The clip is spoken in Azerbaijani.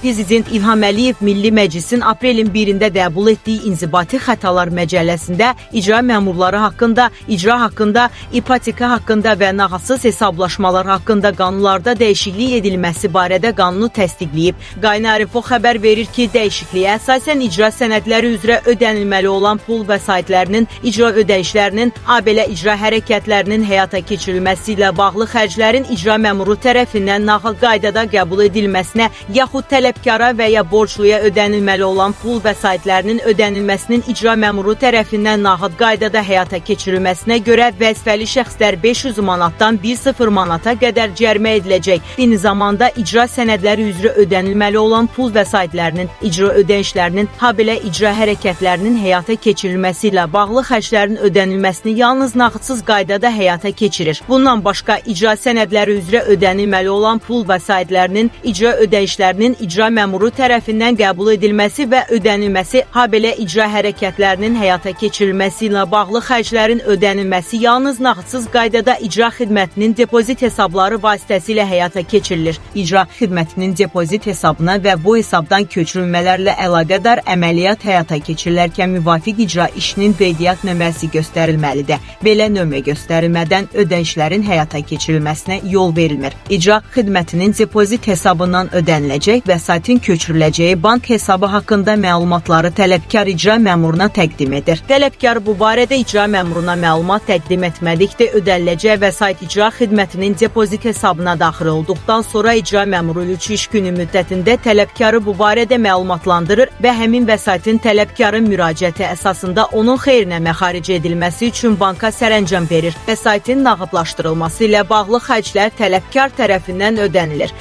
Prezident İlham Əliyev Milli Məclisin aprelin 1-də qəbul etdiyi İnzibati Xətalar Məcəlləsində icra məmurları haqqında, icra haqqında, ipoteka haqqında və nağdsız hesablaşmalar haqqında qanunlarda dəyişiklik edilməsi barədə qanunu təsdiqləyib. Qaynarifo xəbər verir ki, dəyişikliyə əsasən icra sənədləri üzrə ödənilməli olan pul vəsaitlərinin, icra ödəyişlərinin, habelə icra hərəkətlərinin həyata keçirilməsi ilə bağlı xərclərin icra məmuru tərəfindən nağd qaydada qəbul edilməsinə, yaxud tələbkara və ya borcluya ödənilməli olan pul vəsaitlərinin ödənilməsinin icra məmuru tərəfindən nağd qaydada həyata keçirilməsinə görə vəzifəli şəxslər 500 manatdan 1,0 manata qədər cərimə ediləcək. Eyni zamanda icra sənədləri üzrə ödənilməli olan pul vəsaitlərinin, icra ödəyişlərinin, habelə icra hərəkətlərinin həyata keçirilməsi ilə bağlı xərclərin ödənilməsini yalnız nağdsız qaydada həyata keçirir. Bundan başqa icra sənədləri üzrə ödənilməli olan pul vəsaitlərinin, icra ödəyişlərinin icra məmuru tərəfindən qəbul edilməsi və ödənilməsi, habelə icra hərəkətlərinin həyata keçirilməsi ilə bağlı xərclərin ödənilməsi yalnız nağdsız qaydada icra xidmətinin depozit hesabları vasitəsilə həyata keçirilir. İcra xidmətinin depozit hesabına və bu hesabdan köçürülmələrlə əlaqədar əməliyyat həyata keçirilərkən müvafiq icra işinin qeydiyyat nömrəsi göstərilməlidir. Belə nömrə göstərilmədən ödənişlərin həyata keçirilməsinə yol verilmir. İcra xidmətinin depozit hesabından ödəniləcək vəsaitin köçürüləcəyi bank hesabı haqqında məlumatları tələbkar icra məmuruna təqdim edir. Tələbkar bu barədə icra məmuruna məlumat təqdim etmədikdə ödəniləcək vəsait icra xidmətinin depozit hesabına daxil olduqdan sonra icra məmuru 3 iş günü müddətində tələbkarı bu barədə məlumatlandırır və həmin vəsaitin tələbkarın müraciəti əsasında onun xeyrinə məxaric edilməsi üçün banka sərəncam verir. Vəsaitin nağdlaşdırılması ilə bağlı xərclər tələbkar tərəfindən ödənilir.